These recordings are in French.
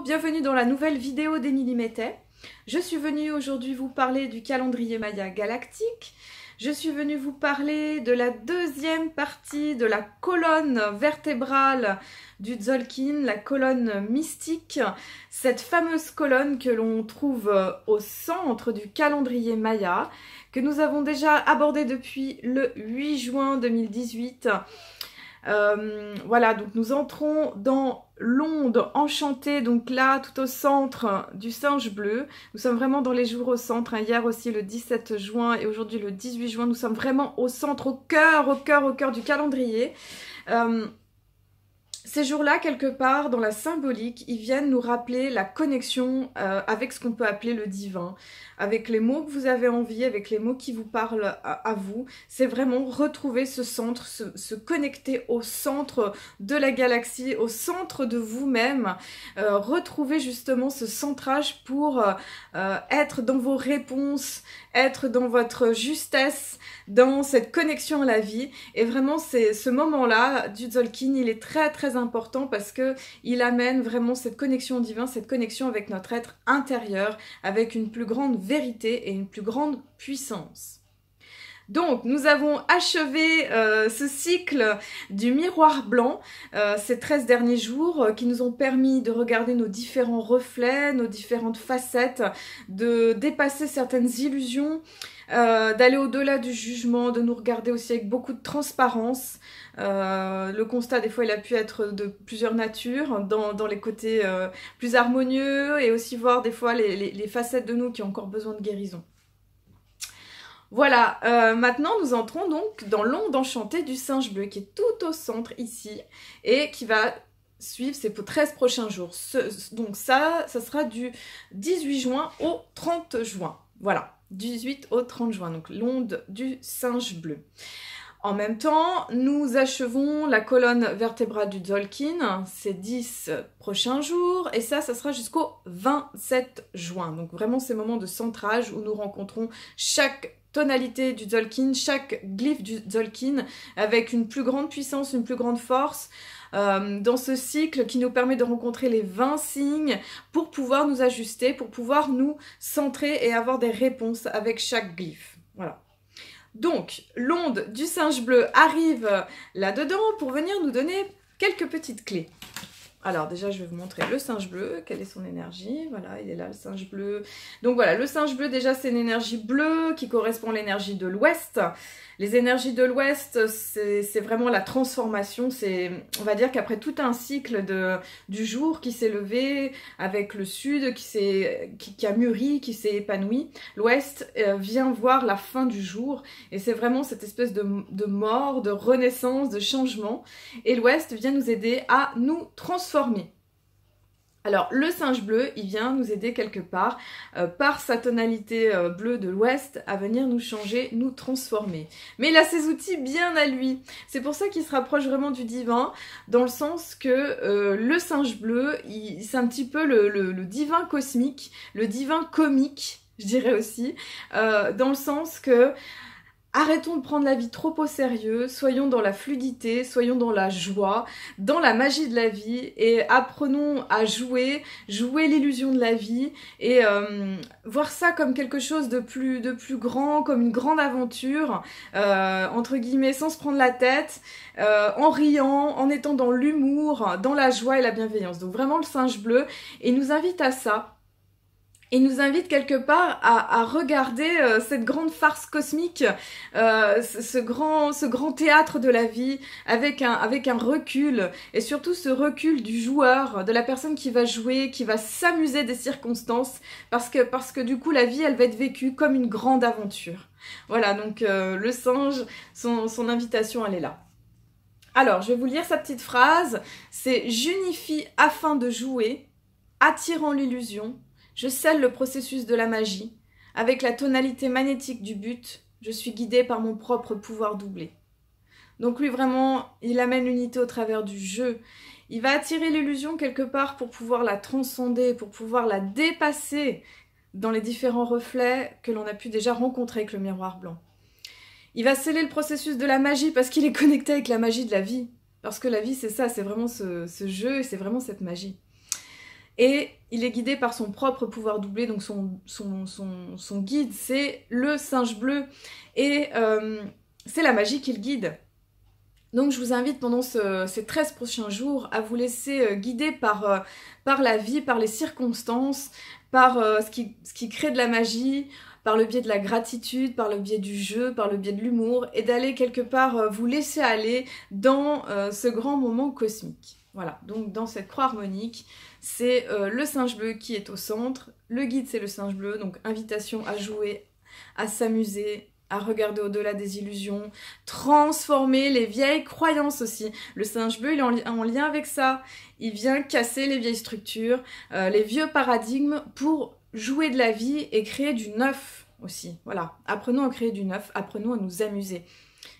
Bonjour, bienvenue dans la nouvelle vidéo d'Émilie Mettet. Je suis venue aujourd'hui vous parler du calendrier Maya galactique. Je suis venue vous parler de la deuxième partie de la colonne vertébrale du Tzolk'in, la colonne mystique, cette fameuse colonne que l'on trouve au centre du calendrier Maya, que nous avons déjà abordée depuis le 8 juin 2018. Voilà, donc nous entrons dans l'onde enchantée, donc là tout au centre du singe bleu. Nous sommes vraiment dans les jours au centre, hein. Hier aussi le 17 juin et aujourd'hui le 18 juin, nous sommes vraiment au centre, au cœur du calendrier. Ces jours-là, quelque part, dans la symbolique, ils viennent nous rappeler la connexion avec ce qu'on peut appeler le divin, avec les mots que vous avez envie, avec les mots qui vous parlent à vous. C'est vraiment retrouver ce centre, se connecter au centre de la galaxie, au centre de vous-même, retrouver justement ce centrage pour être dans vos réponses, être dans votre justesse, dans cette connexion à la vie. Et vraiment, c'est ce moment-là du Tzolk'in, il est très très important parce que il amène vraiment cette connexion au divin, cette connexion avec notre être intérieur, avec une plus grande vérité et une plus grande puissance. Donc, nous avons achevé ce cycle du miroir blanc, ces 13 derniers jours qui nous ont permis de regarder nos différents reflets, nos différentes facettes, de dépasser certaines illusions, d'aller au-delà du jugement, de nous regarder aussi avec beaucoup de transparence. Le constat, des fois, il a pu être de plusieurs natures, dans les côtés plus harmonieux, et aussi voir des fois les facettes de nous qui ont encore besoin de guérison. Voilà, maintenant nous entrons donc dans l'onde enchantée du singe bleu qui est tout au centre ici et qui va suivre ces 13 prochains jours. Donc ça sera du 18 juin au 30 juin. Voilà, 18 au 30 juin, donc l'onde du singe bleu. En même temps, nous achevons la colonne vertébrale du Tzolk'in, ces 10 prochains jours, et ça sera jusqu'au 27 juin. Donc vraiment ces moments de centrage où nous rencontrons chaque tonalité du Tzolk'in, chaque glyphe du Tzolk'in, avec une plus grande puissance, une plus grande force, dans ce cycle qui nous permet de rencontrer les 20 signes pour pouvoir nous ajuster, pour pouvoir nous centrer et avoir des réponses avec chaque glyphe. Voilà. Donc, l'onde du singe bleu arrive là-dedans pour venir nous donner quelques petites clés. Alors déjà, je vais vous montrer le singe bleu, quelle est son énergie. Voilà, il est là, le singe bleu. Donc voilà, le singe bleu, déjà, c'est une énergie bleue qui correspond à l'énergie de l'Ouest. Les énergies de l'Ouest, c'est vraiment la transformation. On va dire qu'après tout un cycle du jour qui s'est levé avec le Sud, qui a mûri, qui s'est épanoui, l'Ouest vient voir la fin du jour. Et c'est vraiment cette espèce de mort, de renaissance, de changement. Et l'Ouest vient nous aider à nous transformer. Alors, le singe bleu, il vient nous aider quelque part, par sa tonalité bleue de l'Ouest, à venir nous changer, nous transformer. Mais il a ses outils bien à lui. C'est pour ça qu'il se rapproche vraiment du divin, dans le sens que le singe bleu, c'est un petit peu le divin cosmique, le divin comique, je dirais aussi, dans le sens que arrêtons de prendre la vie trop au sérieux, soyons dans la fluidité, soyons dans la joie, dans la magie de la vie et apprenons à jouer l'illusion de la vie et voir ça comme quelque chose de plus grand, comme une grande aventure, entre guillemets, sans se prendre la tête, en riant, en étant dans l'humour, dans la joie et la bienveillance. Donc vraiment le singe bleu, et il nous invite à ça. Il nous invite quelque part à regarder cette grande farce cosmique, ce grand théâtre de la vie, avec un recul, et surtout ce recul du joueur, de la personne qui va jouer, qui va s'amuser des circonstances, parce que du coup la vie elle va être vécue comme une grande aventure. Voilà, donc le singe, son invitation elle est là. Alors, je vais vous lire sa petite phrase, c'est « J'unifie afin de jouer, attirant l'illusion ». Je scelle le processus de la magie. Avec la tonalité magnétique du but, je suis guidée par mon propre pouvoir doublé. Donc lui, vraiment, il amène l'unité au travers du jeu. Il va attirer l'illusion quelque part pour pouvoir la transcender, pour pouvoir la dépasser dans les différents reflets que l'on a pu déjà rencontrer avec le miroir blanc. Il va sceller le processus de la magie parce qu'il est connecté avec la magie de la vie. Parce que la vie, c'est ça, c'est vraiment ce jeu et c'est vraiment cette magie. et il est guidé par son propre pouvoir doublé, donc son guide, c'est le singe bleu, et c'est la magie qui le guide. Donc je vous invite pendant ces 13 prochains jours à vous laisser guider par la vie, par les circonstances, par ce qui crée de la magie, par le biais de la gratitude, par le biais du jeu, par le biais de l'humour, et d'aller quelque part vous laisser aller dans ce grand moment cosmique. Voilà, donc dans cette croix harmonique, c'est le singe bleu qui est au centre, le guide c'est le singe bleu, donc invitation à jouer, à s'amuser, à regarder au-delà des illusions, transformer les vieilles croyances aussi. Le singe bleu, il est en lien avec ça. Il vient casser les vieilles structures, les vieux paradigmes pour jouer de la vie et créer du neuf aussi. Voilà, apprenons à créer du neuf, apprenons à nous amuser.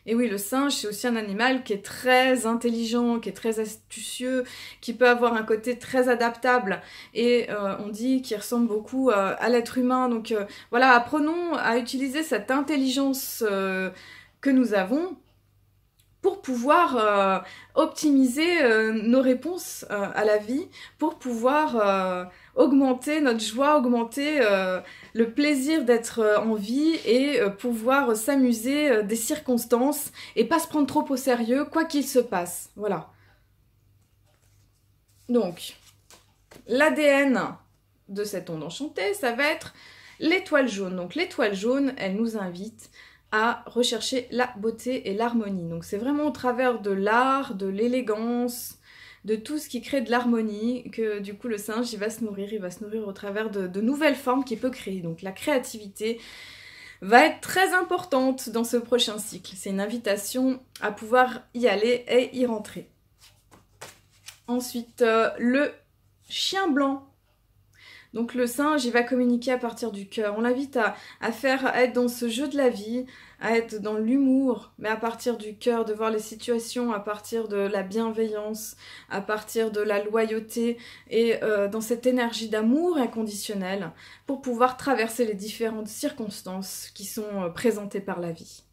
Et oui, le singe, c'est aussi un animal qui est très intelligent, qui est très astucieux, qui peut avoir un côté très adaptable. Et on dit qu'il ressemble beaucoup à l'être humain. Donc voilà, apprenons à utiliser cette intelligence que nous avons pour pouvoir optimiser nos réponses à la vie, pour pouvoir augmenter notre joie, augmenter le plaisir d'être en vie et pouvoir s'amuser des circonstances et pas se prendre trop au sérieux, quoi qu'il se passe. Voilà. Donc, l'ADN de cette onde enchantée, ça va être l'étoile jaune. Donc l'étoile jaune, elle nous invite à rechercher la beauté et l'harmonie. Donc c'est vraiment au travers de l'art, de l'élégance, de tout ce qui crée de l'harmonie que du coup le singe il va se nourrir au travers de nouvelles formes qu'il peut créer. Donc la créativité va être très importante dans ce prochain cycle. C'est une invitation à pouvoir y aller et y rentrer. Ensuite, le chien blanc. Donc le singe, il va communiquer à partir du cœur. On l'invite à être dans ce jeu de la vie, à être dans l'humour, mais à partir du cœur, de voir les situations à partir de la bienveillance, à partir de la loyauté et dans cette énergie d'amour inconditionnel pour pouvoir traverser les différentes circonstances qui sont présentées par la vie.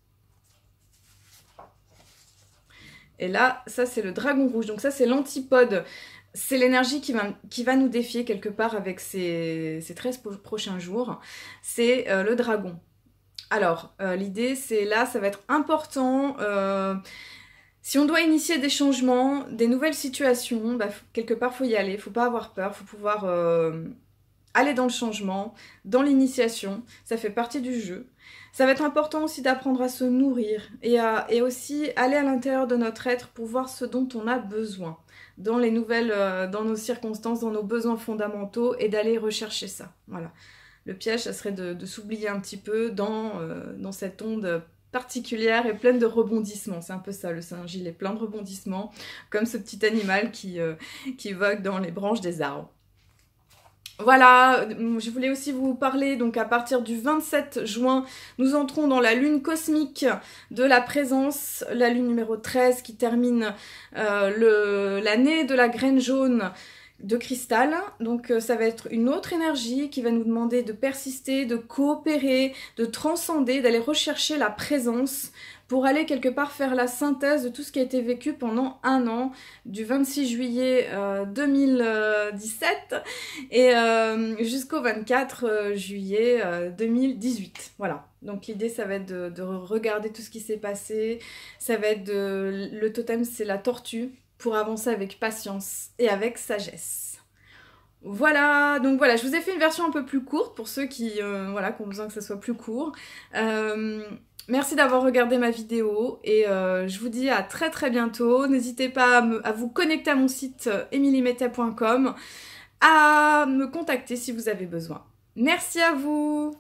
Et là, ça c'est le dragon rouge, donc ça c'est l'antipode. C'est l'énergie qui va nous défier quelque part avec ces 13 prochains jours. C'est le dragon. Alors, l'idée, c'est là, ça va être important. Si on doit initier des changements, des nouvelles situations, bah, quelque part, il faut y aller. Il ne faut pas avoir peur, il faut pouvoir aller dans le changement, dans l'initiation. Ça fait partie du jeu. Ça va être important aussi d'apprendre à se nourrir et aussi aller à l'intérieur de notre être pour voir ce dont on a besoin dans les nouvelles, dans nos circonstances, dans nos besoins fondamentaux et d'aller rechercher ça. Voilà. Le piège, ça serait de s'oublier un petit peu dans cette onde particulière et pleine de rebondissements. C'est un peu ça, le singe, il est plein de rebondissements, comme ce petit animal qui vogue dans les branches des arbres. Voilà, je voulais aussi vous parler, donc à partir du 27 juin, nous entrons dans la lune cosmique de la présence, la lune numéro 13 qui termine l'année de la graine jaune de cristal. Donc ça va être une autre énergie qui va nous demander de persister, de coopérer, de transcender, d'aller rechercher la présence pour aller quelque part faire la synthèse de tout ce qui a été vécu pendant un an, du 26 juillet 2017 et jusqu'au 24 juillet 2018. Voilà. Donc l'idée, ça va être de regarder tout ce qui s'est passé. Ça va être le totem, c'est la tortue, pour avancer avec patience et avec sagesse. Voilà, donc voilà, je vous ai fait une version un peu plus courte pour ceux qui ont besoin que ça soit plus court. Merci d'avoir regardé ma vidéo et je vous dis à très très bientôt. N'hésitez pas à vous connecter à mon site emilymeta.com, à me contacter si vous avez besoin. Merci à vous!